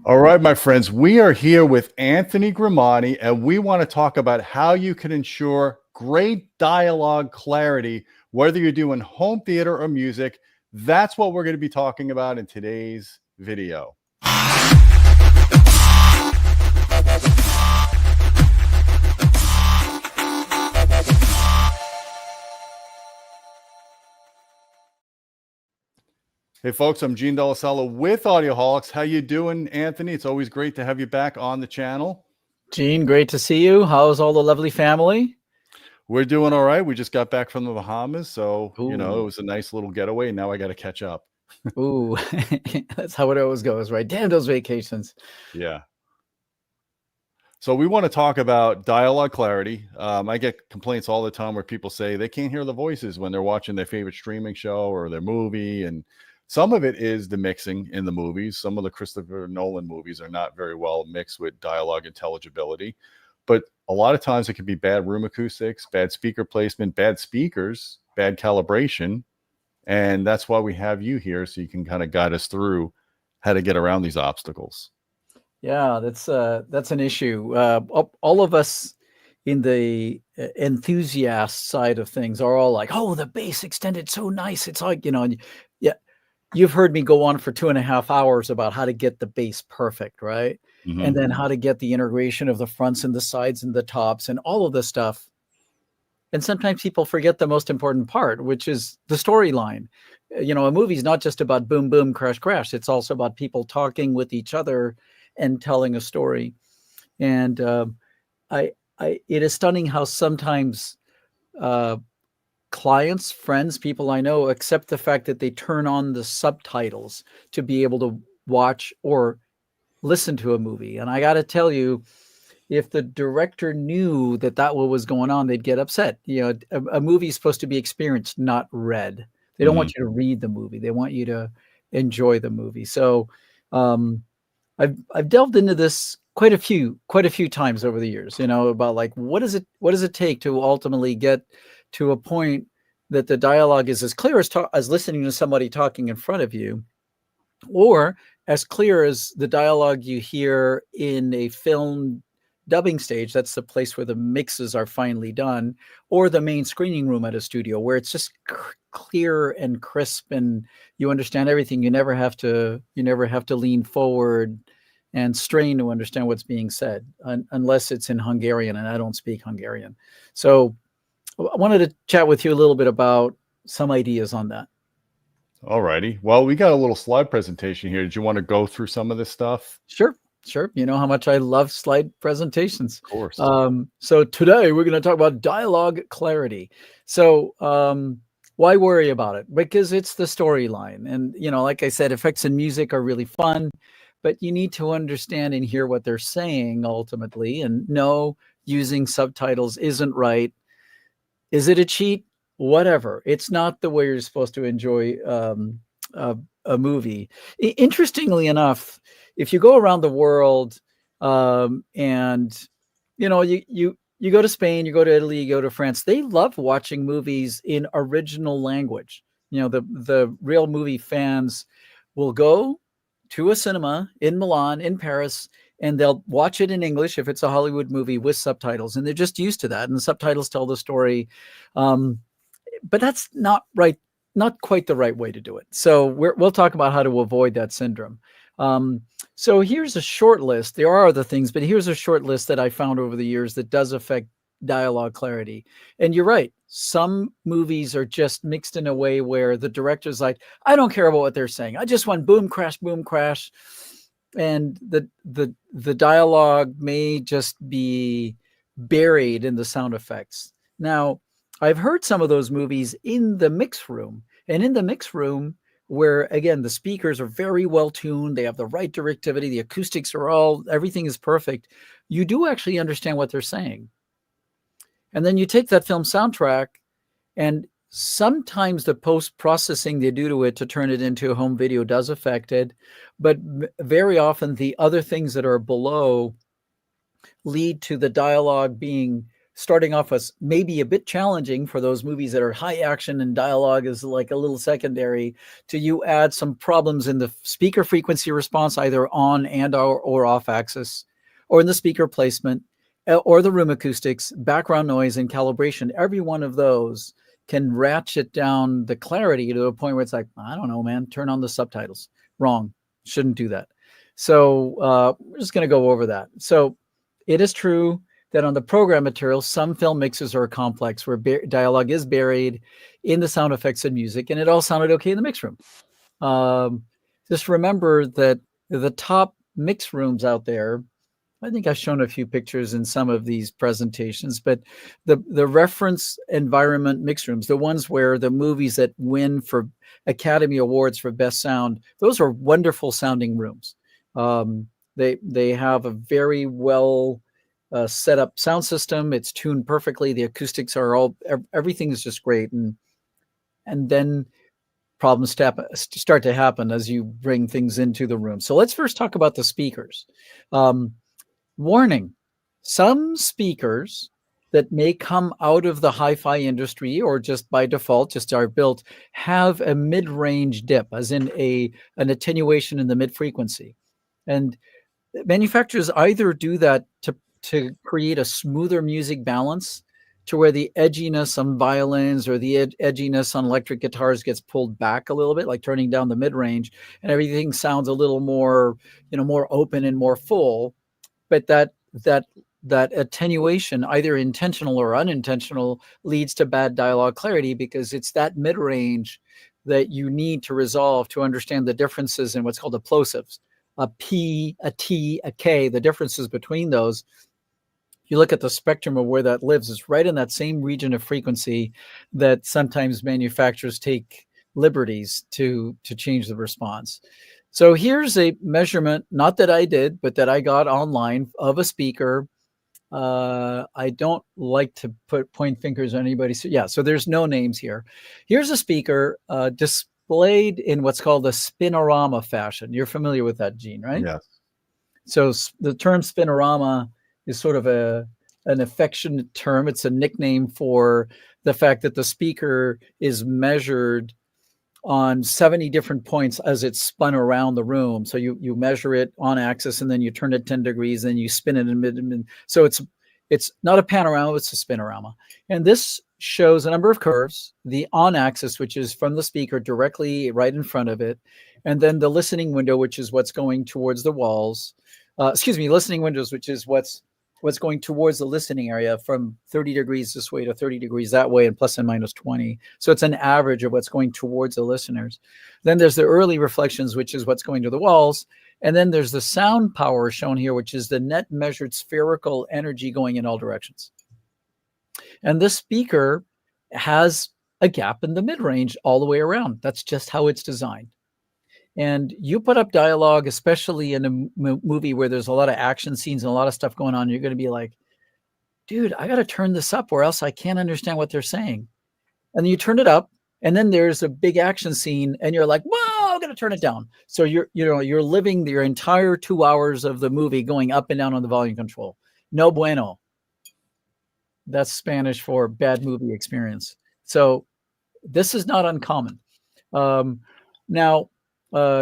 All right, my friends, we are here with Anthony Grimani, and we want to talk about how you can ensure great dialogue clarity, whether you're doing home theater or music. That's what we're going to be talking about in today's video. Hey folks, I'm Gene Delasella with Audioholics. How you doing, Anthony? It's always great to have you back on the channel. Gene, great to see you. How's all the lovely family? We're doing all right. We just got back from the Bahamas, so Ooh. it was a nice little getaway. Now I got to catch up. Ooh, that's how it always goes, right? Damn those vacations. Yeah. So we want to talk about dialogue clarity. I get complaints all the time where people say they can't hear the voices when they're watching their favorite streaming show or their movie. And some of it is the mixing in the movies. Some of the Christopher Nolan movies are not very well mixed with dialogue intelligibility. But a lot of times it can be bad room acoustics, bad speaker placement, bad speakers, bad calibration. And that's why we have you here, so you can kind of guide us through how to get around these obstacles. Yeah, that's an issue. All of us in the enthusiast side of things are all like, oh, the bass extended so nice. It's like, yeah, you've heard me go on for 2.5 hours about how to get the bass perfect, right? Mm-hmm. And then how to get the integration of the fronts and the sides and the tops and all of this stuff. And sometimes people forget the most important part, which is the storyline. A movie's not just about boom, boom, crash, crash. It's also about people talking with each other and telling a story. And it is stunning how sometimes clients, friends, people I know accept the fact that they turn on the subtitles to be able to watch or listen to a movie. And I got to tell you, if the director knew that what was going on, they'd get upset. A movie is supposed to be experienced, not read. They don't want you to read the movie. They want you to enjoy the movie. So I've delved into this quite a few times over the years, about like, what does it take to ultimately get to a point that the dialogue is as clear as listening to somebody talking in front of you, or as clear as the dialogue you hear in a film dubbing stage. That's the place where the mixes are finally done, or the main screening room at a studio where it's just clear and crisp and you understand everything. You never have to lean forward and strain to understand what's being said, unless it's in Hungarian, and I don't speak Hungarian. So I wanted to chat with you a little bit about some ideas on that. All righty. Well, we got a little slide presentation here. Did you want to go through some of this stuff? Sure. You know how much I love slide presentations. Of course. So today we're going to talk about dialogue clarity. So why worry about it? Because it's the storyline. And, like I said, effects and music are really fun, but you need to understand and hear what they're saying ultimately. And no, using subtitles isn't right. Is it a cheat? Whatever. It's not the way you're supposed to enjoy a movie. Interestingly enough, if you go around the world and you go to Spain, you go to Italy, you go to France, they love watching movies in original language. The real movie fans will go to a cinema in Milan, in Paris, and they'll watch it in English if it's a Hollywood movie with subtitles, and they're just used to that. And the subtitles tell the story. But that's not right. Not quite the right way to do it. So we'll talk about how to avoid that syndrome. So here's a short list. There are other things, but here's a short list that I found over the years that does affect dialogue clarity. And you're right. Some movies are just mixed in a way where the director's like, I don't care about what they're saying. I just want boom, crash, boom, crash. And the dialogue may just be buried in the sound effects. Now, I've heard some of those movies in the mix room, and in the mix room where, again, the speakers are very well tuned, they have the right directivity, the acoustics everything is perfect. You do actually understand what they're saying. And then you take that film soundtrack, and sometimes the post-processing they do to it to turn it into a home video does affect it, but very often the other things that are below lead to the dialogue being starting off as maybe a bit challenging for those movies that are high action and dialogue is like a little secondary, to you add some problems in the speaker frequency response, either on and or off axis, or in the speaker placement, or the room acoustics, background noise, and calibration. Every one of those can ratchet down the clarity to a point where it's like, I don't know, man, turn on the subtitles. Wrong. Shouldn't do that. So we're just going to go over that. So it is true that on the program material, some film mixes are complex, where dialogue is buried in the sound effects and music, and it all sounded okay in the mix room. Just remember that the top mix rooms out there, I think I've shown a few pictures in some of these presentations, but the reference environment mix rooms, the ones where the movies that win for Academy Awards for Best Sound, those are wonderful sounding rooms. They have a very well set up sound system. It's tuned perfectly. The acoustics are everything is just great. And then problems start to happen as you bring things into the room. So let's first talk about the speakers. Warning, some speakers that may come out of the hi-fi industry or just by default just are built have a mid-range dip, as in an attenuation in the mid-frequency. And manufacturers either do that to create a smoother music balance, to where the edginess on violins or the edginess on electric guitars gets pulled back a little bit, like turning down the mid-range, and everything sounds a little more, more open and more full. But that attenuation, either intentional or unintentional, leads to bad dialogue clarity, because it's that mid-range that you need to resolve to understand the differences in what's called the plosives. A P, a T, a K, the differences between those. You look at the spectrum of where that lives, it's right in that same region of frequency that sometimes manufacturers take liberties to change the response. So here's a measurement, not that I did, but that I got online, of a speaker. I don't like to point fingers on anybody. So yeah, so there's no names here. Here's a speaker displayed in what's called a spinorama fashion. You're familiar with that, Gene, right? Yes. So the term spinorama is sort of an affectionate term. It's a nickname for the fact that the speaker is measured on 70 different points as it's spun around the room. So you measure it on axis, and then you turn it 10 degrees, then you spin it in mid. So it's not a panorama, it's a spinorama. And this shows a number of curves, the on axis, which is from the speaker directly right in front of it, and then the listening window, which is what's going towards the walls. Listening windows, which is what's going towards the listening area, from 30 degrees this way to 30 degrees that way, and plus and minus 20. So it's an average of what's going towards the listeners. Then there's the early reflections, which is what's going to the walls. And then there's the sound power shown here, which is the net measured spherical energy going in all directions. And this speaker has a gap in the mid-range all the way around. That's just how it's designed. And you put up dialogue, especially in a movie where there's a lot of action scenes and a lot of stuff going on, you're going to be like, dude, I got to turn this up or else I can't understand what they're saying. And then you turn it up, and then there's a big action scene, and you're like, whoa, I'm going to turn it down. So you're living your entire 2 hours of the movie going up and down on the volume control. No bueno. That's Spanish for bad movie experience. So this is not uncommon. Now,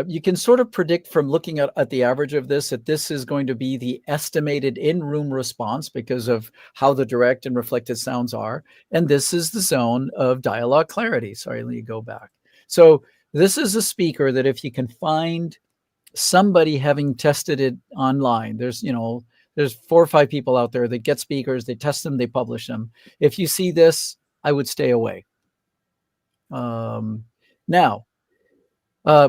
you can sort of predict from looking at the average of this that this is going to be the estimated in-room response because of how the direct and reflected sounds are. And this is the zone of dialogue clarity. Sorry, let me go back. So this is a speaker that if you can find somebody having tested it online, there's 4 or 5 people out there that get speakers, they test them, they publish them. If you see this, I would stay away. Now,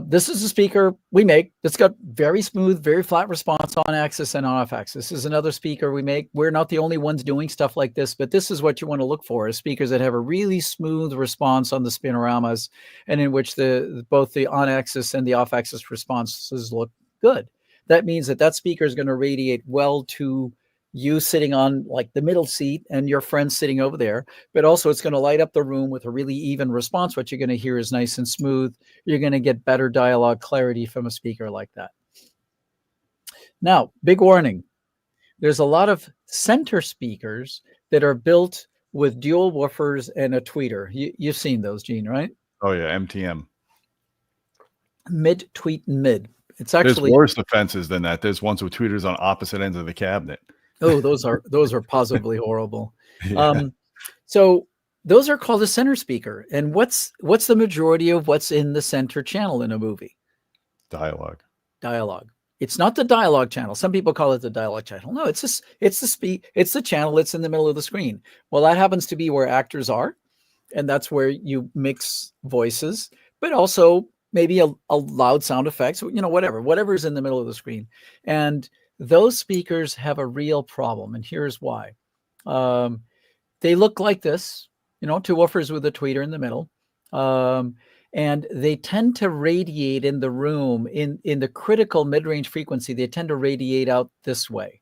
this is a speaker we make that's got very smooth, very flat response on axis and off axis. This is another speaker we make. We're not the only ones doing stuff like this, but this is what you want to look for, is speakers that have a really smooth response on the spinoramas, and in which both the on axis and the off axis responses look good. That means that speaker is going to radiate well to you sitting on like the middle seat and your friend sitting over there, but also it's going to light up the room with a really even response. What you're going to hear is nice and smooth. You're going to get better dialogue clarity from a speaker like that. Now, big warning. There's a lot of center speakers that are built with dual woofers and a tweeter. You've seen those, Gene, right? Oh yeah, MTM. Mid, tweet, and mid. It's There's actually worse offenses than that. There's ones with tweeters on opposite ends of the cabinet. oh, those are positively horrible. Yeah. So those are called a center speaker. And what's the majority of what's in the center channel in a movie? Dialogue. It's not the dialogue channel. Some people call it the dialogue channel. No, it's the channel that's in the middle of the screen. Well, that happens to be where actors are, and that's where you mix voices, but also maybe a loud sound effects, whatever's in the middle of the screen. And those speakers have a real problem, and here's why. They look like this, two woofers with a tweeter in the middle. And they tend to radiate in the room in the critical mid-range frequency. They tend to radiate out this way,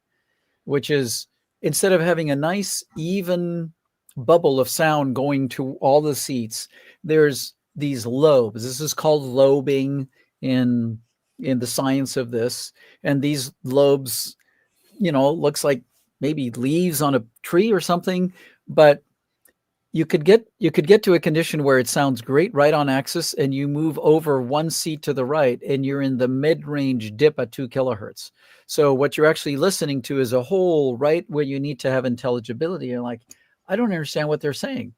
which is instead of having a nice even bubble of sound going to all the seats, there's these lobes. This is called lobing in the science of this. And these lobes, looks like maybe leaves on a tree or something, but you could get to a condition where it sounds great right on axis, and you move over one seat to the right and you're in the mid-range dip at 2 kilohertz. So what you're actually listening to is a hole right where you need to have intelligibility. You're like, I don't understand what they're saying.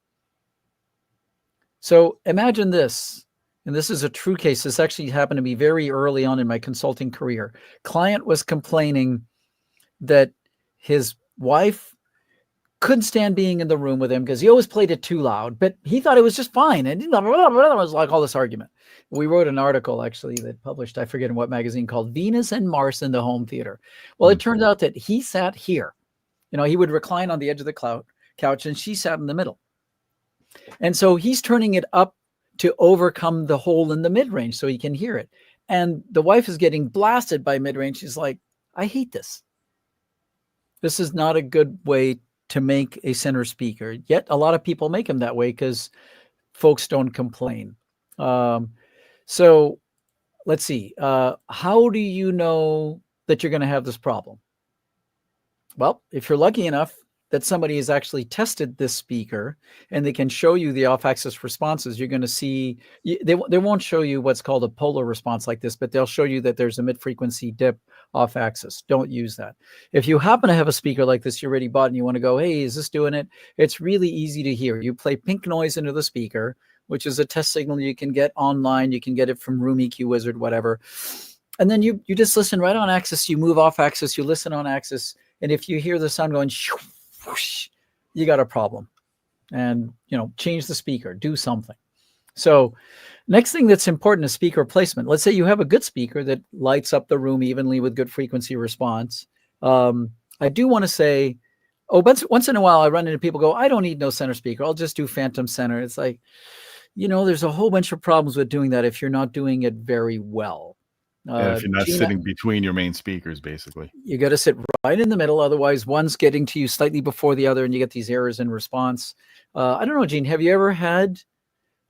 So imagine this, and this is a true case. This actually happened to me very early on in my consulting career. Client was complaining that his wife couldn't stand being in the room with him because he always played it too loud, but he thought it was just fine. And it was like all this argument. We wrote an article actually that published, I forget in what magazine, called Venus and Mars in the Home Theater. Well, it turned out that he sat here. He would recline on the edge of the couch and she sat in the middle. And so he's turning it up to overcome the hole in the mid-range so he can hear it. And the wife is getting blasted by mid-range. She's like, I hate this. This is not a good way to make a center speaker. Yet a lot of people make them that way because folks don't complain. So let's see. How do you know that you're going to have this problem? Well, if you're lucky enough that somebody has actually tested this speaker and they can show you the off-axis responses, you're going to see, they won't show you what's called a polar response like this, but they'll show you that there's a mid-frequency dip off-axis. Don't use that. If you happen to have a speaker like this you already bought and you want to go, hey, is this doing it? It's really easy to hear. You play pink noise into the speaker, which is a test signal you can get online. You can get it from Room EQ Wizard, whatever. And then you just listen right on axis. You move off axis. You listen on axis. And if you hear the sound going, whoosh, you got a problem. And, change the speaker, do something. So next thing that's important is speaker placement. Let's say you have a good speaker that lights up the room evenly with good frequency response. I do want to say, once in a while I run into people go, I don't need no center speaker. I'll just do phantom center. It's like, there's a whole bunch of problems with doing that if you're not doing it very well. And if you're not sitting between your main speakers, basically. You got to sit right in the middle. Otherwise, one's getting to you slightly before the other, and you get these errors in response. I don't know, Gene, have you ever had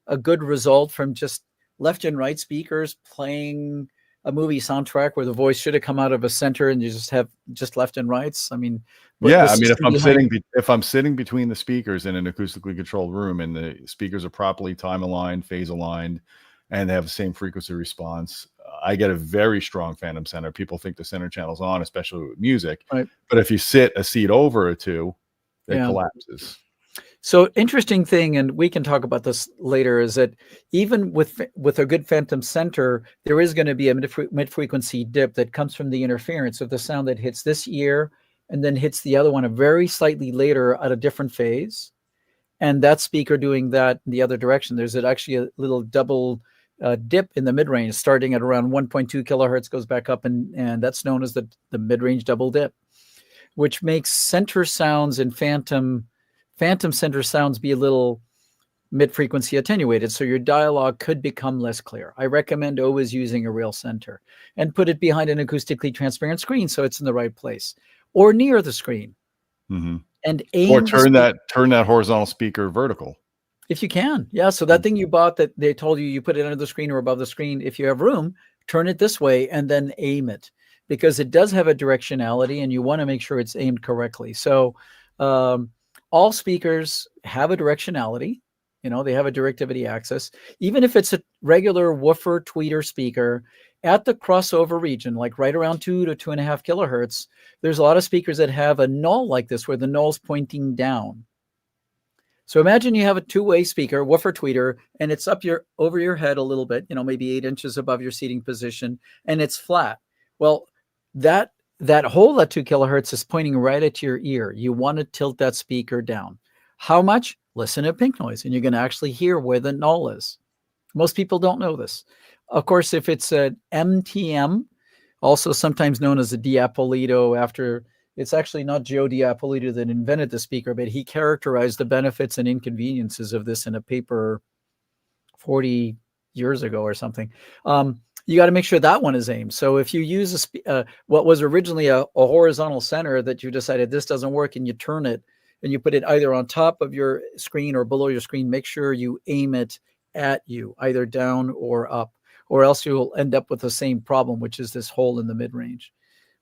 a good result from just left and right speakers playing a movie soundtrack where the voice should have come out of a center and you just have just left and rights? I mean, yeah, I mean, if I'm sitting between the speakers in an acoustically controlled room and the speakers are properly time aligned, phase aligned, and they have the same frequency response, I get a very strong phantom center. People think the center channel's on, especially with music. Right. But if you sit a seat over or two, it collapses. So interesting thing, and we can talk about this later, is that even with a good phantom center, there is going to be a mid-frequency dip that comes from the interference of the sound that hits this ear and then hits the other one a very slightly later at a different phase. And that speaker doing that in the other direction, there's actually a little double dip in the mid-range starting at around 1.2 kilohertz, goes back up, and that's known as the mid-range double dip, which makes center sounds and phantom center sounds be a little mid-frequency attenuated, so your dialogue could become less clear. I recommend always using a real center and put it behind an acoustically transparent screen so it's in the right place or near the screen. Mm-hmm. And aim or turn that horizontal speaker vertical. If you can. Yeah, so that thing you bought that they told you put it under the screen or above the screen, if you have room, turn it this way and then aim it. because it does have a directionality, and you want to make sure it's aimed correctly. So all speakers have a directionality. They have a directivity axis. Even if it's a regular woofer tweeter speaker, at the crossover region, like right around 2 to 2.5 kilohertz, there's a lot of speakers that have a null like this, where the null's pointing down. So imagine you have a two-way speaker, woofer tweeter, and it's up over your head a little bit, maybe 8 inches above your seating position, and it's flat. Well, that hole at 2 kilohertz is pointing right at your ear. You want to tilt that speaker down. How much? Listen to pink noise, and you're going to actually hear where the null is. Most people don't know this. Of course, if it's an MTM, also sometimes known as a Diapolito, after it's actually not Joe Diapolito that invented the speaker, but he characterized the benefits and inconveniences of this in a paper 40 years ago or something. You got to make sure that one is aimed. So if you use what was originally a horizontal center that you decided this doesn't work, and you turn it and you put it either on top of your screen or below your screen, make sure you aim it at you, either down or up, or else you'll end up with the same problem, which is this hole in the mid-range.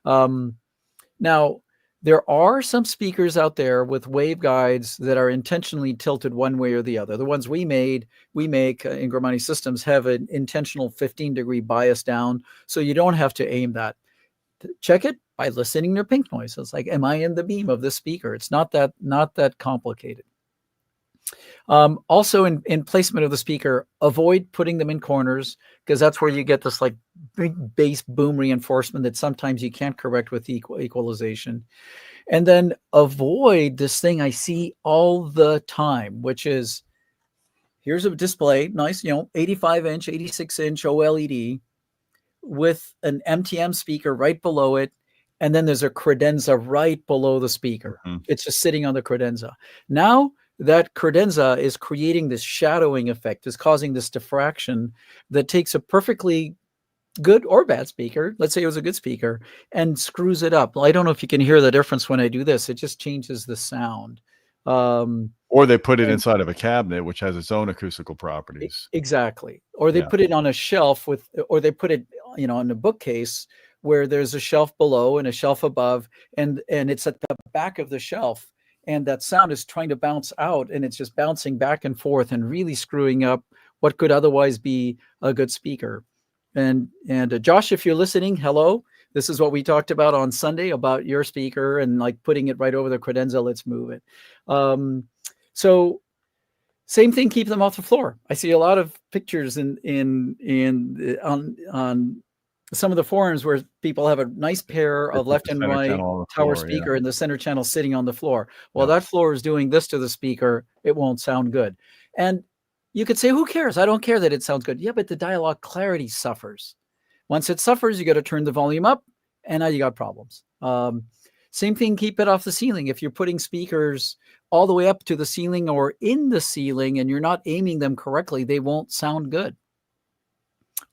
Now, there are some speakers out there with waveguides that are intentionally tilted one way or the other. The ones we make in Grimani Systems have an intentional 15-degree bias down, so you don't have to aim that. Check it by listening to pink noise. It's like, am I in the beam of this speaker? It's not that complicated. Also, in placement of the speaker, avoid putting them in corners, because that's where you get this like big bass boom reinforcement that sometimes you can't correct with equalization. And then avoid this thing I see all the time, which is, here's a display, nice, 85-inch, 86-inch OLED with an MTM speaker right below it. And then there's a credenza right below the speaker. Mm-hmm. It's just sitting on the credenza. Now, that credenza is creating this shadowing effect, is causing this diffraction that takes a perfectly good or bad speaker, let's say it was a good speaker, and screws it up. Well, I don't know if you can hear the difference when I do this. It just changes the sound. Or they put it inside of a cabinet, which has its own acoustical properties. Exactly. Or they put it on a shelf or they put it, on a bookcase where there's a shelf below and a shelf above, and it's at the back of the shelf. And that sound is trying to bounce out, and it's just bouncing back and forth and really screwing up what could otherwise be a good speaker. And Josh, if you're listening, hello. This is what we talked about on Sunday about your speaker and like putting it right over the credenza. Let's move it. So same thing, keep them off the floor. I see a lot of pictures on some of the forums where people have a nice pair of left and right tower speaker and the center channel sitting on the floor. Well, that floor is doing this to the speaker. It won't sound good. And you could say, who cares? I don't care that it sounds good. Yeah, but the dialogue clarity suffers. Once it suffers, you got to turn the volume up, and now you got problems. Same thing, keep it off the ceiling. If you're putting speakers all the way up to the ceiling or in the ceiling and you're not aiming them correctly, they won't sound good.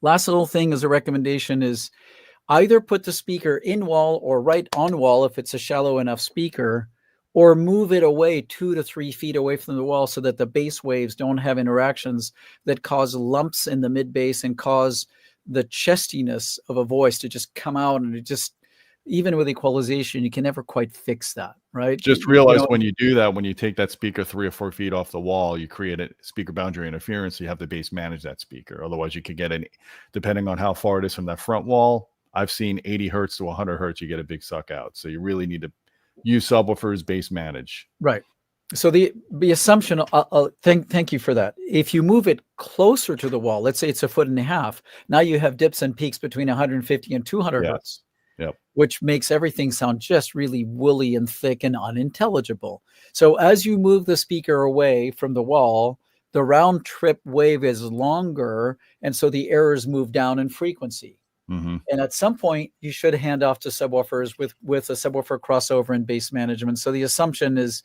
Last little thing as a recommendation is either put the speaker in wall or right on wall if it's a shallow enough speaker, or move it away 2 to 3 feet away from the wall so that the bass waves don't have interactions that cause lumps in the mid bass and cause the chestiness of a voice to just come out. And it just, even with equalization, you can never quite fix that, right? Just realize when you do that, when you take that speaker 3 or 4 feet off the wall, you create a speaker boundary interference. So you have the bass manage that speaker. Otherwise, you could get depending on how far it is from that front wall, I've seen 80 hertz to 100 hertz, you get a big suck out. So you really need to use subwoofers, bass manage. Right. So the assumption, thank you for that. If you move it closer to the wall, let's say it's 1.5 feet, now you have dips and peaks between 150 and 200 hertz. Yep. Which makes everything sound just really woolly and thick and unintelligible. So as you move the speaker away from the wall, the round trip wave is longer, and so the errors move down in frequency. Mm-hmm. And at some point, you should hand off to subwoofers with a subwoofer crossover and bass management. So the assumption is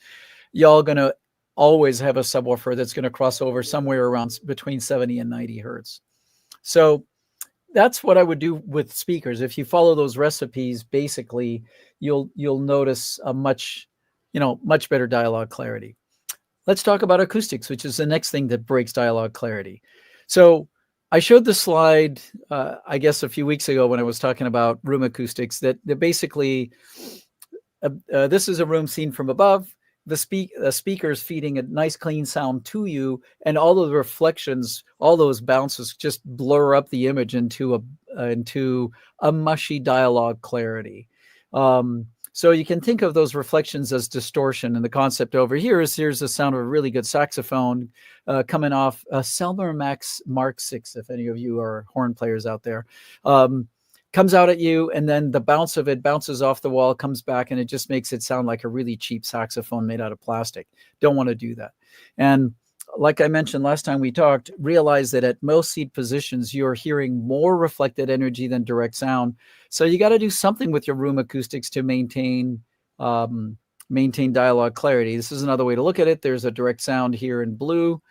y'all going to always have a subwoofer that's going to cross over somewhere around between 70 and 90 hertz. So that's what I would do with speakers. If you follow those recipes, basically, you'll notice a much better dialogue clarity. Let's talk about acoustics, which is the next thing that breaks dialogue clarity. So I showed the slide, I guess, a few weeks ago when I was talking about room acoustics, that basically this is a room seen from above. The speaker's feeding a nice clean sound to you, and all of the reflections, all those bounces just blur up the image into a mushy dialogue clarity. So you can think of those reflections as distortion. And the concept over here is here's the sound of a really good saxophone coming off a Selmer Max Mark 6, if any of you are horn players out there. Comes out at you, and then the bounce of it bounces off the wall, comes back, and it just makes it sound like a really cheap saxophone made out of plastic. Don't want to do that. And like I mentioned last time we talked, realize that at most seat positions, you're hearing more reflected energy than direct sound. So you got to do something with your room acoustics to maintain dialogue clarity. This is another way to look at it. There's a direct sound here in blue.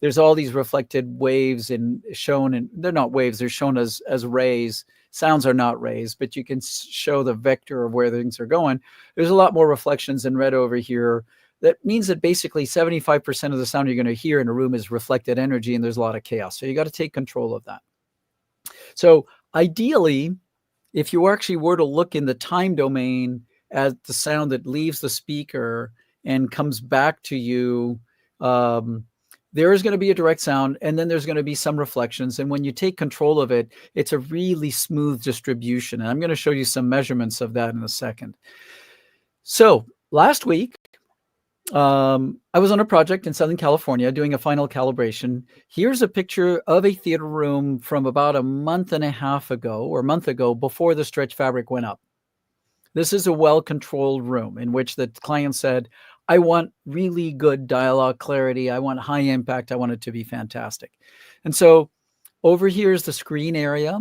There's all these reflected waves shown, and they're not waves, they're shown as rays. Sounds are not rays, but you can show the vector of where things are going. There's a lot more reflections in red over here. That means that basically 75% of the sound you're going to hear in a room is reflected energy, and there's a lot of chaos. So you got to take control of that. So ideally, if you actually were to look in the time domain at the sound that leaves the speaker and comes back to you, there is going to be a direct sound, and then there's going to be some reflections. And when you take control of it, it's a really smooth distribution. And I'm going to show you some measurements of that in a second. So last week, I was on a project in Southern California doing a final calibration. Here's a picture of a theater room from about a month and a half ago, or a month ago, before the stretch fabric went up. This is a well-controlled room in which the client said, I want really good dialogue clarity. I want high impact. I want it to be fantastic. And so over here is the screen area.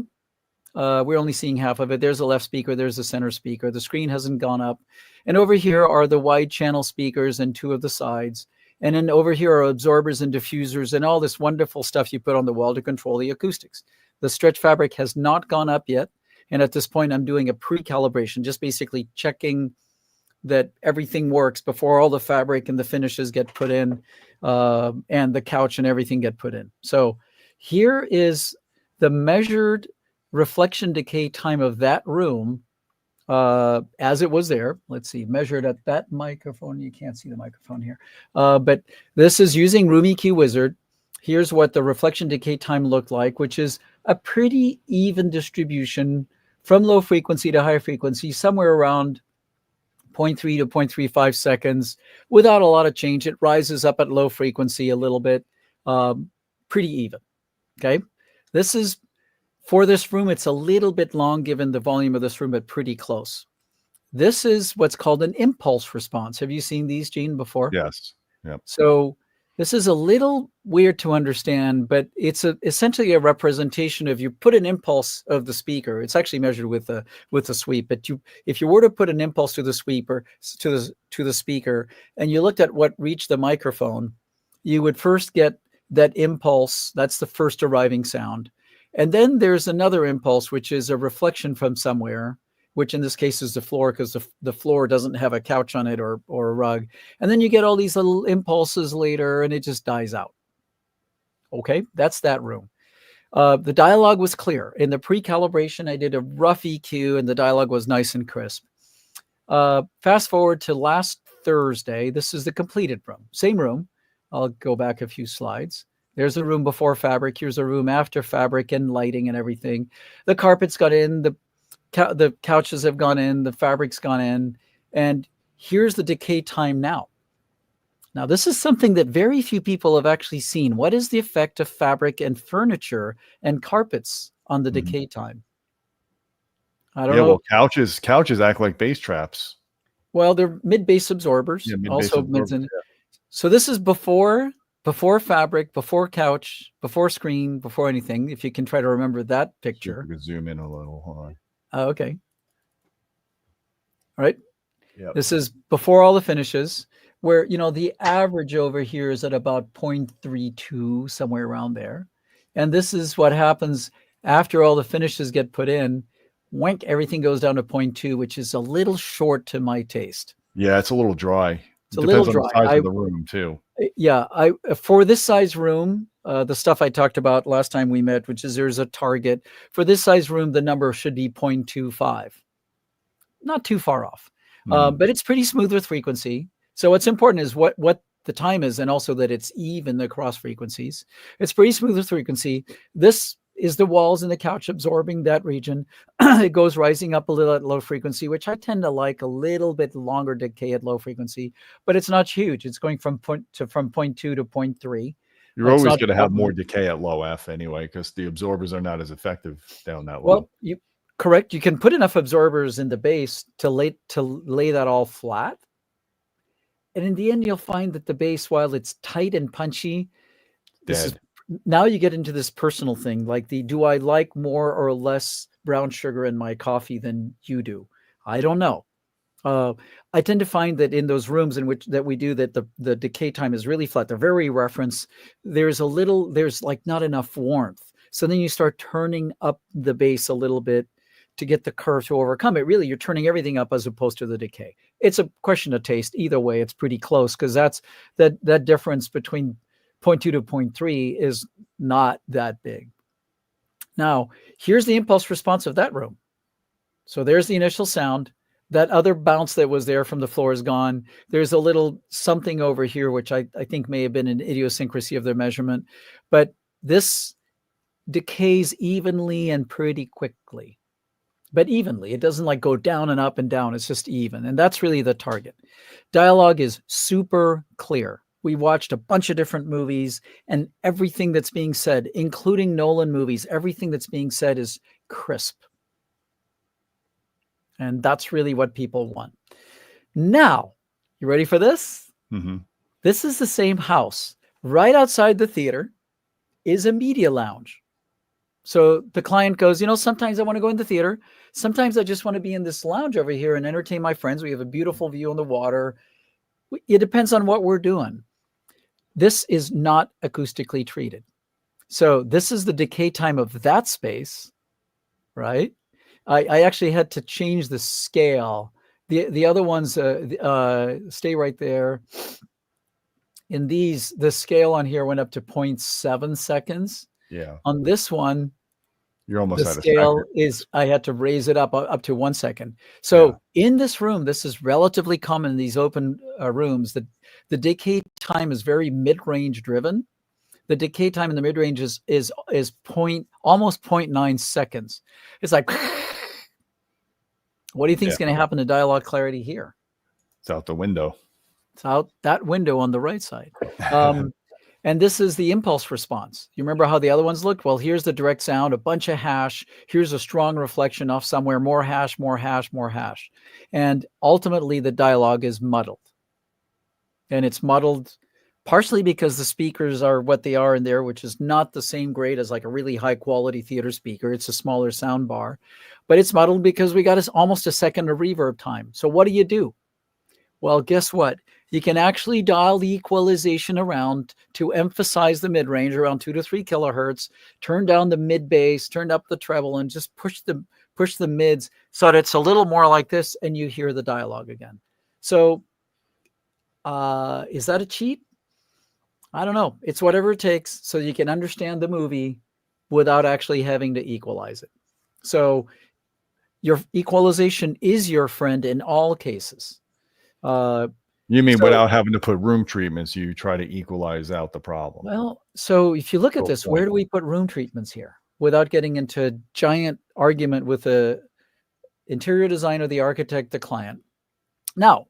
We're only seeing half of it. There's a left speaker. There's a center speaker. The screen hasn't gone up. And over here are the wide channel speakers and two of the sides. And then over here are absorbers and diffusers and all this wonderful stuff you put on the wall to control the acoustics. The stretch fabric has not gone up yet. And at this point, I'm doing a pre-calibration, just basically checking that everything works before all the fabric and the finishes get put in, and the couch and everything get put in. So here is the measured reflection decay time of that room as it was there. Let's see, measured at that microphone. You can't see the microphone here, but this is using Room EQ Wizard. Here's what the reflection decay time looked like, which is a pretty even distribution from low frequency to high frequency, somewhere around 0.3 to 0.35 seconds without a lot of change. It rises up at low frequency a little bit, pretty even. Okay. This is, for this room, it's a little bit long given the volume of this room, but pretty close. This is what's called an impulse response. Have you seen these, Gene, before? Yes. Yep. So this is a little weird to understand, but it's essentially a representation of, you put an impulse of the speaker. It's actually measured with a sweep, but if you were to put an impulse to the sweeper, to the speaker, and you looked at what reached the microphone, you would first get that impulse. That's the first arriving sound. And then there's another impulse, which is a reflection from somewhere, which in this case is the floor, because the floor doesn't have a couch on it or a rug. And then you get all these little impulses later, and it just dies out. Okay, that's that room. The dialogue was clear. In the pre-calibration, I did a rough EQ, and the dialogue was nice and crisp. Fast forward to last Thursday. This is the completed room. Same room. I'll go back a few slides. There's a room before fabric. Here's a room after fabric and lighting and everything. The carpets got in. The couches have gone in. The fabric's gone in. And here's the decay time now. Now, this is something that very few people have actually seen. What is the effect of fabric and furniture and carpets on the decay time? I don't know. Well, couches act like bass traps. Well, they're mid-bass absorbers. Yeah, also absorbers, yeah. So this is before fabric, before couch, before screen, before anything. If you can try to remember that picture. You can zoom in a little. Hold on. Oh, okay. All right. Yep. This is before all the finishes, where, you know, the average over here is at about 0.32, somewhere around there. And this is what happens after all the finishes get put in. Wank, everything goes down to 0.2, which is a little short to my taste. Yeah, it's a little dry. It's a little dry. On the size of the room too. Yeah, for this size room, the stuff I talked about last time we met, which is there's a target. For this size room, the number should be 0.25. Not too far off, but it's pretty smooth with frequency. So what's important is what the time is, and also that it's even across frequencies. It's pretty smooth with frequency. This is the walls and the couch absorbing that region. It goes rising up a little at low frequency, which I tend to like a little bit longer decay at low frequency, but it's not huge. It's going from 0.2 to 0.3. You're always going to have more decay at low F anyway, because the absorbers are not as effective down that low. Well, correct. You can put enough absorbers in the bass to lay that all flat. And in the end, you'll find that the bass, while it's tight and punchy, now you get into this personal thing, like do I like more or less brown sugar in my coffee than you do? I don't know. I tend to find that in those rooms in which that we do that, the decay time is really flat. They're very reference. There's like not enough warmth. So then you start turning up the bass a little bit to get the curve to overcome it. Really, you're turning everything up as opposed to the decay. It's a question of taste. Either way, it's pretty close, because that difference between 0.2 to 0.3 is not that big. Now, here's the impulse response of that room. So there's the initial sound. That other bounce that was there from the floor is gone. There's a little something over here, which I think may have been an idiosyncrasy of their measurement. But this decays evenly and pretty quickly. But evenly. It doesn't like go down and up and down. It's just even. And that's really the target. Dialogue is super clear. We watched a bunch of different movies, and everything that's being said, including Nolan movies, everything that's being said is crisp. And that's really what people want. Now, you ready for this? Mm-hmm. This is the same house. Right outside the theater is a media lounge. So the client goes, sometimes I want to go in the theater. Sometimes I just want to be in this lounge over here and entertain my friends. We have a beautiful view on the water. It depends on what we're doing. This is not acoustically treated. So this is the decay time of that space, right? I actually had to change the scale. The other ones stay right there. In these, the scale on here went up to 0.7 seconds. Yeah. On this one, you're almost the scale is, I had to raise it up to 1 second. So in this room, this is relatively common in these open rooms. The decay time is very mid-range driven. The decay time in the mid-range is almost 0.9 seconds. It's like, what do you think is going to happen to dialogue clarity here? It's out the window. It's out that window on the right side. And this is the impulse response. You remember how the other ones looked? Well, here's the direct sound, a bunch of hash. Here's a strong reflection off somewhere, more hash, more hash, more hash. And ultimately, the dialogue is muddled. And it's muddled partially because the speakers are what they are in there, which is not the same grade as like a really high quality theater speaker. It's a smaller sound bar. But it's muddled because we got almost a second of reverb time. So what do? Well, guess what? You can actually dial the equalization around to emphasize the mid-range around 2 to 3 kilohertz, turn down the mid-bass, turn up the treble, and just push the mids so that it's a little more like this, and you hear the dialogue again. So is that a cheat? I don't know. It's whatever it takes so you can understand the movie without actually having to equalize it. So your equalization is your friend in all cases. You mean without having to put room treatments, you try to equalize out the problem? Well, so if you look at this, where do we put room treatments here without getting into a giant argument with the interior designer, the architect, the client? Now,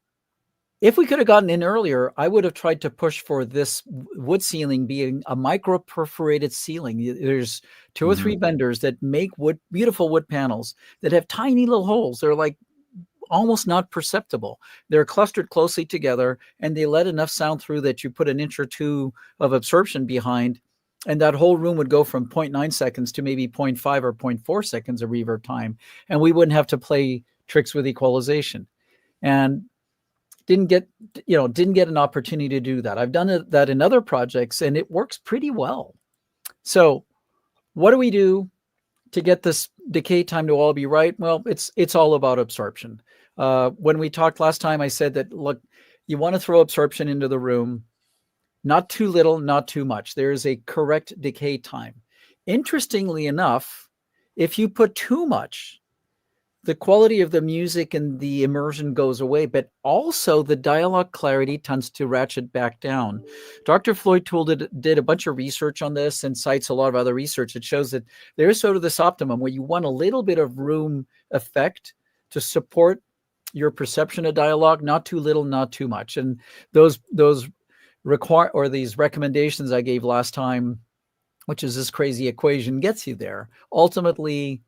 if we could have gotten in earlier, I would have tried to push for this wood ceiling being a micro perforated ceiling. There's 2 or 3 vendors that make beautiful wood panels that have tiny little holes. They're like almost not perceptible. They're clustered closely together, and they let enough sound through that you put an inch or two of absorption behind, and that whole room would go from 0.9 seconds to maybe 0.5 or 0.4 seconds of reverb time, and we wouldn't have to play tricks with equalization. And didn't get an opportunity to do that. I've done that in other projects, and it works pretty well. So what do we do to get this decay time to all be right? Well, it's all about absorption. When we talked last time, I said that, look, you want to throw absorption into the room. Not too little, not too much. There is a correct decay time. Interestingly enough, if you put too much, the quality of the music and the immersion goes away, but also the dialogue clarity tends to ratchet back down. Dr. Floyd Toole did a bunch of research on this and cites a lot of other research. It shows that there is sort of this optimum where you want a little bit of room effect to support your perception of dialogue, not too little, not too much. And those these recommendations I gave last time, which is this crazy equation, gets you there. Ultimately,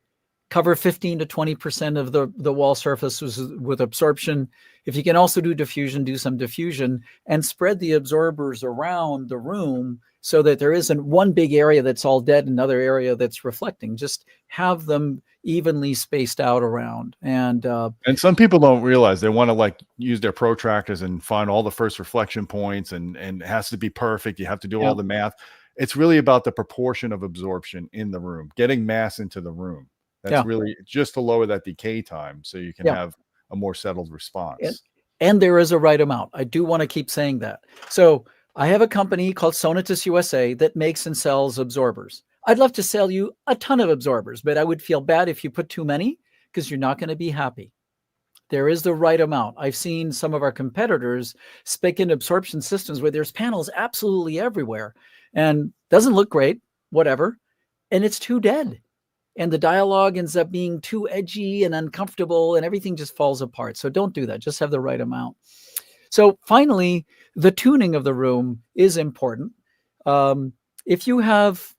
cover 15 to 20% of the wall surface with absorption. If you can also do diffusion, do some diffusion and spread the absorbers around the room so that there isn't one big area that's all dead, another area that's reflecting. Just have them evenly spaced out around. And some people don't realize they want to like use their protractors and find all the first reflection points and it has to be perfect. You have to do all the math. It's really about the proportion of absorption in the room, getting mass into the room. That's really just to lower that decay time so you can have a more settled response. And there is a right amount. I do want to keep saying that. So I have a company called Sonatus USA that makes and sells absorbers. I'd love to sell you a ton of absorbers, but I would feel bad if you put too many because you're not going to be happy. There is the right amount. I've seen some of our competitors spec in absorption systems where there's panels absolutely everywhere and doesn't look great, whatever, and it's too dead. And the dialogue ends up being too edgy and uncomfortable and everything just falls apart. So don't do that. Just have the right amount. So finally, the tuning of the room is important. If you have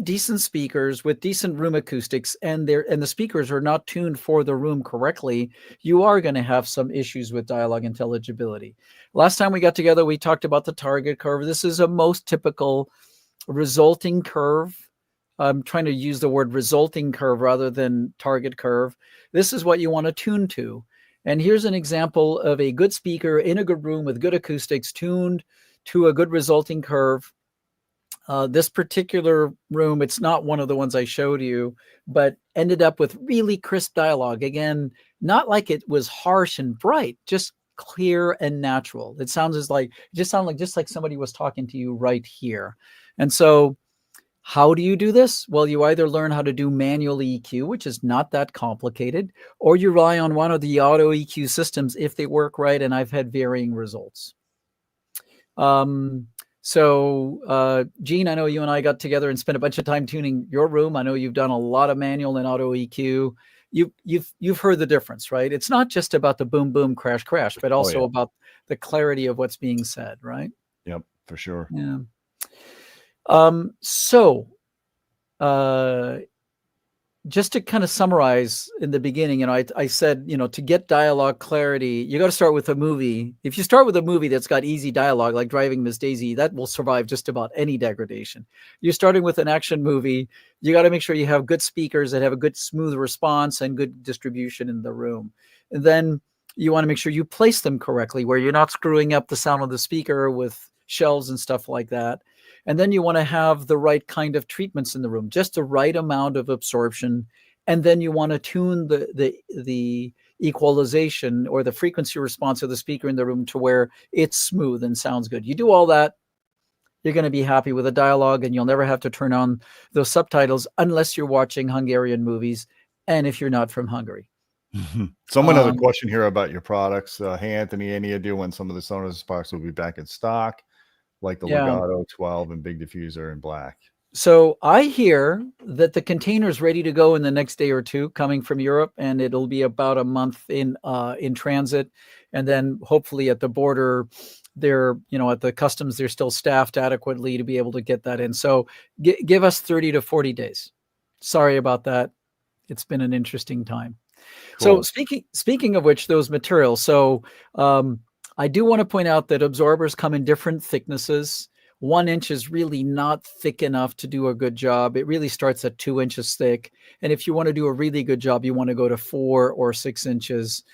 decent speakers with decent room acoustics and the speakers are not tuned for the room correctly, you are going to have some issues with dialogue intelligibility. Last time we got together, we talked about the target curve. This is a most typical resulting curve. I'm trying to use the word resulting curve rather than target curve. This is what you want to tune to. And here's an example of a good speaker in a good room with good acoustics tuned to a good resulting curve. This particular room, it's not one of the ones I showed you, but ended up with really crisp dialogue. Again, not like it was harsh and bright, just clear and natural. It sounds just like somebody was talking to you right here. And so how do you do this? Well, you either learn how to do manual EQ, which is not that complicated, or you rely on one of the auto EQ systems if they work right, and I've had varying results. So Gene, I know you and I got together and spent a bunch of time tuning your room. I know you've done a lot of manual and auto EQ. You've heard the difference, right? It's not just about the boom, boom, crash, crash, but also about the clarity of what's being said, right? Yep, for sure. Yeah. Just to kind of summarize in the beginning, I said, to get dialogue clarity, you got to start with a movie. If you start with a movie that's got easy dialogue, like Driving Miss Daisy, that will survive just about any degradation. You're starting with an action movie. You got to make sure you have good speakers that have a good smooth response and good distribution in the room. And then you want to make sure you place them correctly, where you're not screwing up the sound of the speaker with shelves and stuff like that. And then you want to have the right kind of treatments in the room, just the right amount of absorption. And then you want to tune the equalization or the frequency response of the speaker in the room to where it's smooth and sounds good. You do all that, you're going to be happy with the dialogue, and you'll never have to turn on those subtitles unless you're watching Hungarian movies and if you're not from Hungary. Someone had a question here about your products. Hey, Anthony, any idea when some of the Sonatus box will be back in stock? Like the Legato 12 and Big Diffuser in black. So I hear that the container is ready to go in the next day or two, coming from Europe, and it'll be about a month in transit, and then hopefully at the border, they're at the customs, they're still staffed adequately to be able to get that in. So give us 30 to 40 days. Sorry about that. It's been an interesting time. Cool. So speaking of which, those materials. So I do want to point out that absorbers come in different thicknesses. 1 inch is really not thick enough to do a good job. It really starts at 2 inches thick. And if you want to do a really good job, you want to go to 4 or 6 inches.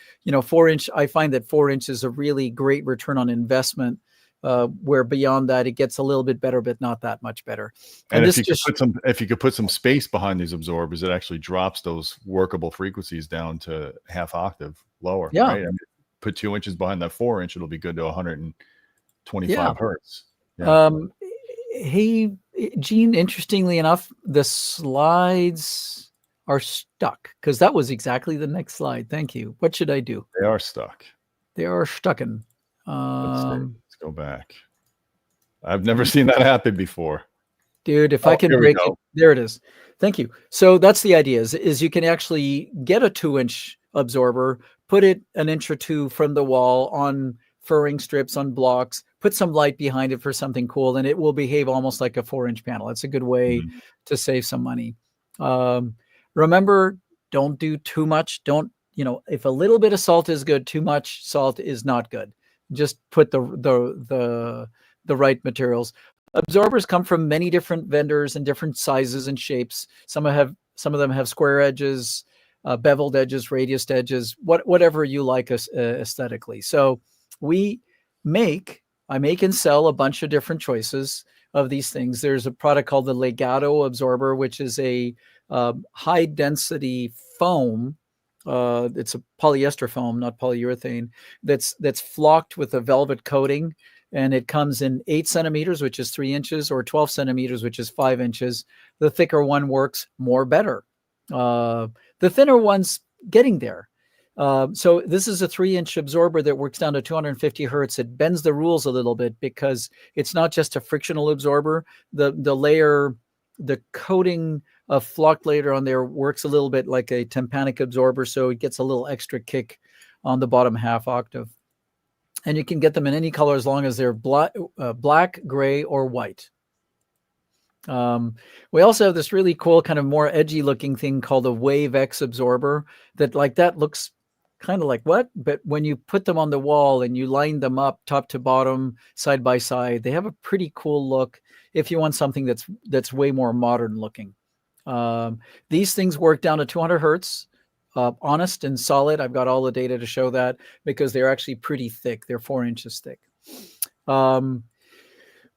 4 inch, I find that 4 inches is a really great return on investment, where beyond that, it gets a little bit better, but not that much better. And if you could put some space behind these absorbers, it actually drops those workable frequencies down to half octave lower. Yeah. Right? I mean, put 2 inches behind that 4 inch, it'll be good to 100 25 hertz. Yeah. Um, Gene, interestingly enough, the slides are stuck because that was exactly the next slide. Thank you. What should I do? They are stuck. They are stucken. Let's see. Let's go back. I've never seen that happen before. Dude, if I can break it, there it is. Thank you. So that's the idea is you can actually get a 2-inch absorber, put it an inch or two from the wall on furring strips on blocks, put some light behind it for something cool, and it will behave almost like a 4-inch panel. It's a good way to save some money. Remember, don't do too much. Don't, if a little bit of salt is good, too much salt is not good. Just put the right materials. Absorbers come from many different vendors and different sizes and shapes. Some of them have square edges, beveled edges, radiused edges, whatever you like aesthetically. So I make and sell a bunch of different choices of these things. There's a product called the Legato absorber, which is a high density foam. It's a polyester foam, not polyurethane, that's flocked with a velvet coating. And it comes in 8 centimeters, which is 3 inches, or 12 centimeters, which is 5 inches. The thicker one works better. The thinner one's getting there. So this is a 3-inch absorber that works down to 250 hertz. It bends the rules a little bit because it's not just a frictional absorber. The coating of flocked layer on there works a little bit like a tympanic absorber, so it gets a little extra kick on the bottom half octave. And you can get them in any color as long as they're black, gray, or white. We also have this really cool kind of more edgy looking thing called a Wave X absorber that looks kind of like what? But when you put them on the wall and you line them up top to bottom, side by side, they have a pretty cool look if you want something that's way more modern looking. These things work down to 200 hertz. Honest and solid. I've got all the data to show that because they're actually pretty thick. They're 4 inches thick.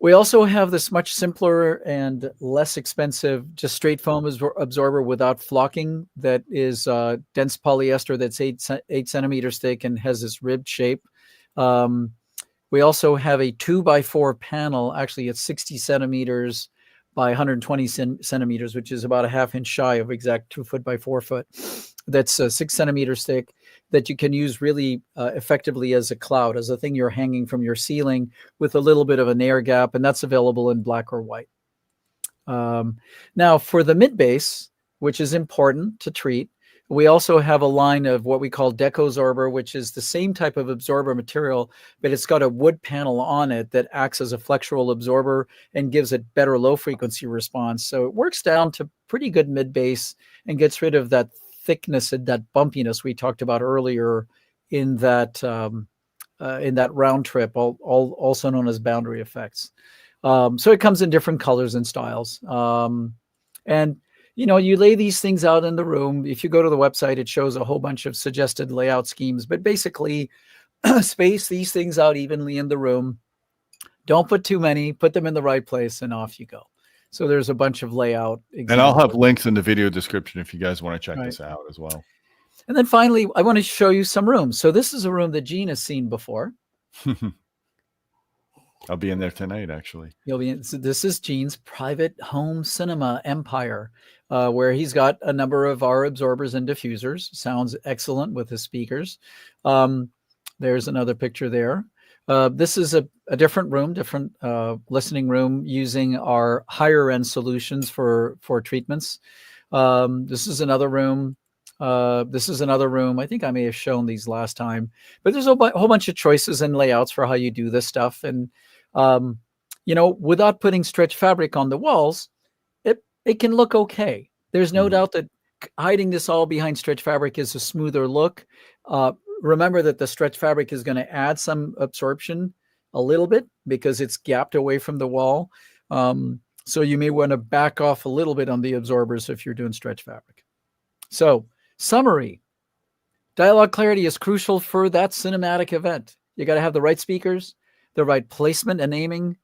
We also have this much simpler and less expensive, just straight foam absorber without flocking that is dense polyester that's 8 centimeters thick and has this ribbed shape. We also have a 2x4 panel. Actually, it's 60 centimeters by 120 centimeters, which is about a half-inch shy of exact 2 foot by 4 foot. That's 6 centimeters thick that you can use really effectively as a cloud, as a thing you're hanging from your ceiling with a little bit of an air gap, and that's available in black or white. Now, for the mid-bass, which is important to treat, we also have a line of what we call deco absorber, which is the same type of absorber material, but it's got a wood panel on it that acts as a flexural absorber and gives it better low frequency response. So it works down to pretty good mid-bass and gets rid of that thickness and that bumpiness we talked about earlier in that round trip, also known as boundary effects. So it comes in different colors and styles. And you lay these things out in the room. If you go to the website, it shows a whole bunch of suggested layout schemes, but basically space these things out evenly in the room. Don't put too many, put them in the right place, and off you go. So there's a bunch of layout examples. And I'll have links in the video description if you guys want to check this out as well. And then finally, I want to show you some rooms. So this is a room that Gene has seen before. I'll be in there tonight, actually. You'll be in. So this is Gene's private home cinema empire, where he's got a number of our absorbers and diffusers. Sounds excellent with his speakers. There's another picture there. This is a different room, different listening room using our higher end solutions for treatments. This is another room. This is another room. I think I may have shown these last time, but there's a whole bunch of choices and layouts for how you do this stuff. And, without putting stretch fabric on the walls, it can look okay. There's no doubt that hiding this all behind stretch fabric is a smoother look. Remember that the stretch fabric is going to add some absorption a little bit because it's gapped away from the wall. So you may want to back off a little bit on the absorbers if you're doing stretch fabric. So summary, dialogue clarity is crucial for that cinematic event. You got to have the right speakers, the right placement and aiming,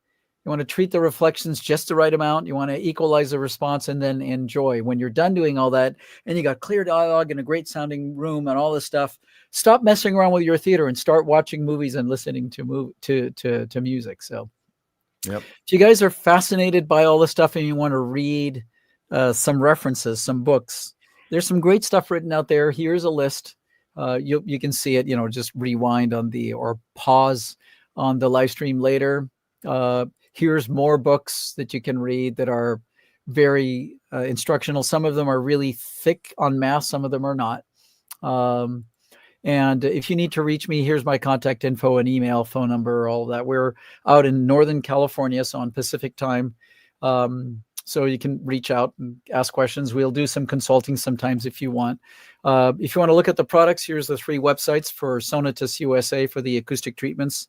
You want to treat the reflections just the right amount. You want to equalize the response and then enjoy. When you're done doing all that and you got clear dialogue and a great sounding room and all this stuff, stop messing around with your theater and start watching movies and listening to music. So Yep. if you guys are fascinated by all this stuff and you want to read some references, some books, there's some great stuff written out there. Here's a list. You can see it, just rewind or pause on the live stream later. Here's more books that you can read that are very instructional. Some of them are really thick on math. Some of them are not. And if you need to reach me, here's my contact info and email, phone number, all of that. We're out in Northern California, so on Pacific time. So you can reach out and ask questions. We'll do some consulting sometimes if you want. If you want to look at the products, here's the 3 websites for Sonatus USA for the acoustic treatments.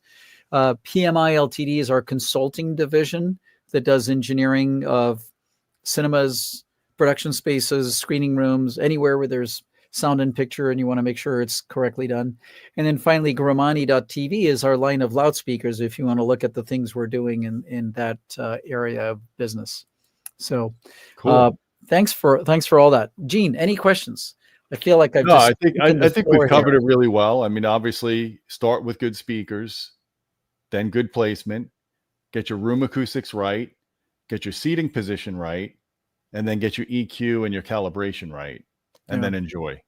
PMI Ltd is our consulting division that does engineering of cinemas, production spaces, screening rooms, anywhere where there's sound and picture and you want to make sure it's correctly done. And then finally, Grimani.tv is our line of loudspeakers if you want to look at the things we're doing in that area of business. So Cool. Thanks for all that. Gene, any questions? I feel like I think we've covered it really well. I mean, obviously start with good speakers, then good placement, get your room acoustics right, get your seating position right, and then get your EQ and your calibration right, and then enjoy.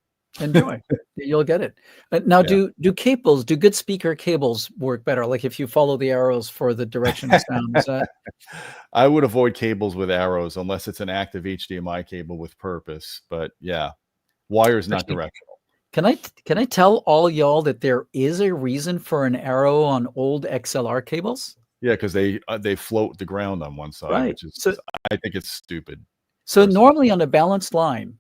You'll get it. Now, do good speaker cables work better? Like if you follow the arrows for the direction of sound, is that? I would avoid cables with arrows unless it's an active HDMI cable with purpose. But yeah, wire's not directional. Can I tell all y'all that there is a reason for an arrow on old XLR cables? Yeah, because they float the ground on one side, right. Which is I think it's stupid. So personally. Normally on a balanced line,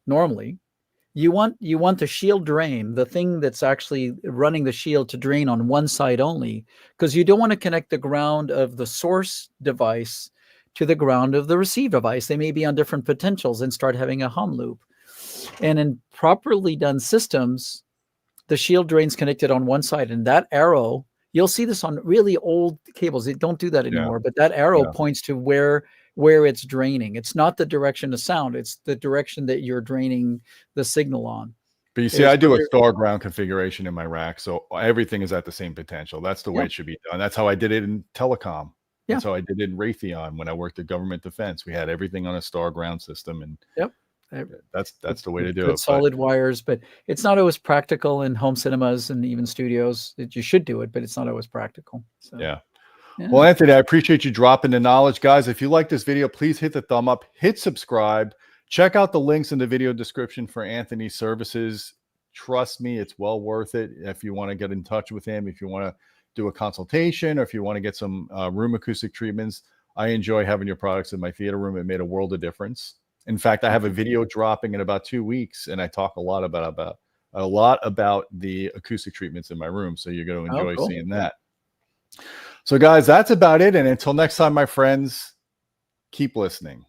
you want the shield drain, the thing that's actually running the shield to drain on one side only, because you don't want to connect the ground of the source device to the ground of the receive device. They may be on different potentials and start having a hum loop. And in properly done systems, the shield drain's connected on one side, and that arrow, you'll see this on really old cables. They don't do that anymore, but that arrow points to where it's draining. It's not the direction of sound. It's the direction that you're draining the signal on. But you see, I do a star ground configuration in my rack, so everything is at the same potential. That's the way it should be done. That's how I did it in telecom. That's how I did it in Raytheon when I worked at government defense. We had everything on a star ground system, and that's the way to do it. Solid wires, but it's not always practical in home cinemas and even studios. You should do it, but it's not always practical. So. Yeah. Well, Anthony, I appreciate you dropping the knowledge. Guys, if you like this video, please hit the thumb up, hit subscribe, check out the links in the video description for Anthony's services. Trust me, it's well worth it. If you want to get in touch with him, if you want to do a consultation, or if you want to get some room acoustic treatments, I enjoy having your products in my theater room. It made a world of difference. In fact, I have a video dropping in about 2 weeks, and I talk a lot about the acoustic treatments in my room. So you're going to enjoy seeing that. So guys, that's about it. And until next time, my friends, keep listening.